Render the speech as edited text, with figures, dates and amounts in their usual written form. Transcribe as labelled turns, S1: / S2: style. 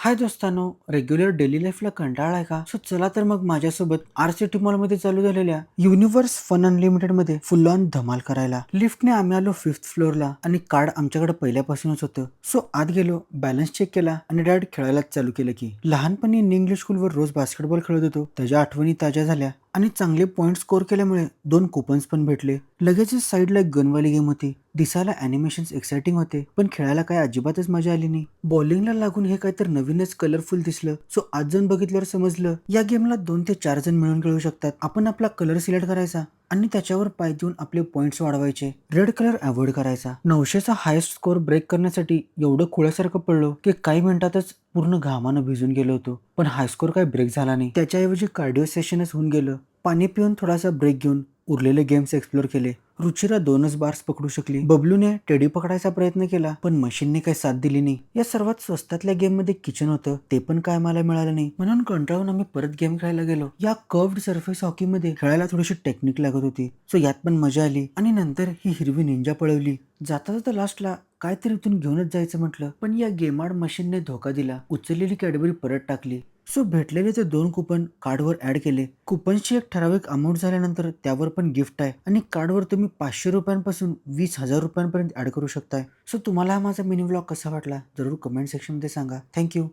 S1: हाय दोस्तांनो, regular daily लाईफला कंटाळा आहे का? सो चला तर मग माझ्यासोबत आर-सिटी मॉलमध्ये चालू झालेल्या युनिव्हर्स फन अनलिमिटेड मध्ये फुल ऑन धमाल करायला. लिफ्टने आम्ही आलो 5th फ्लोअरला आणि कार्ड आमच्याकडे पहिल्यापासूनच होतं. सो आत गेलो, बॅलन्स चेक केला आणि डायरेक्ट खेळायलाच चालू केलं की लहानपणी इंग्लिश स्कूलवर रोज बास्केटबॉल खेळत होतो. त्याच्या आठवणी ताज्या झाल्या आणि चांगले पॉइंट स्कोर केल्यामुळे 2 कुपन्स पण भेटले. लगेचच साईडला एक गनवाली गेम होती. दिसायला ॲनिमेशन्स एक्साइटिंग होते, पण खेळायला काय अजिबातच मजा आली नाही. बॉलिंगला लागून हे काहीतरी नवीनच कलरफुल दिसलं. सो आज जाऊन बघितल्यावर समजलं या गेमला 2 ते 4 जण मिळून खेळू शकतात. आपण आपला कलर सिलेक्ट करायचा आणि त्याच्यावर पाय देऊन आपले पॉइंट्स वाढवायचे. रेड कलर अवॉइड करायचा. 900चा हायेस्ट स्कोर ब्रेक करण्यासाठी एवढं खुळ्यासारखं पडलो की काही मिनिटातच पूर्ण घामानं भिजून गेलो होतो. पण हाय स्कोर काही ब्रेक झाला नाही. त्याच्याऐवजी कार्डिओ सेशनच होऊन गेलं. पाणी पिऊन थोडासा ब्रेक घेऊन उरलेले गेम्स एक्सप्लोर केले. रुचिरा 2च बार्स पकडू शकली. बबलूने टेडी पकडायचा प्रयत्न केला, पण मशीनने काही साथ दिली नाही. या सर्वात स्वस्तातल्या गेम मध्ये किचन होतं, ते पण काय मला मिळालं नाही. म्हणून कंटाळून आम्ही परत गेम खेळायला गेलो. या कर्व्ड सरफेस हॉकी मध्ये खेळायला थोडीशी टेक्निक लागत होती. सो यात पण मजा आली. आणि नंतर ही हिरवी निंजा पळवली. जाता जाता लास्टला काहीतरी इथून घेऊनच जायचं म्हटलं, पण या गेमाड मशीनने धोका दिला. उचललेली कॅडबरी परत टाकली. सो भेटलेले ते 2 कुपन कार्डवर ऍड केले. कुपनची एक ठराविक अमाऊंट झाल्यानंतर त्यावर पण गिफ्ट आहे आणि कार्डवर तुम्ही 500 रुपयांपासून 20,000 रुपयांपर्यंत ऍड करू शकताय. सो तुम्हाला हा माझा मिनी व्लॉग कसा वाटला जरूर कमेंट सेक्शन मध्ये सांगा. थँक्यू.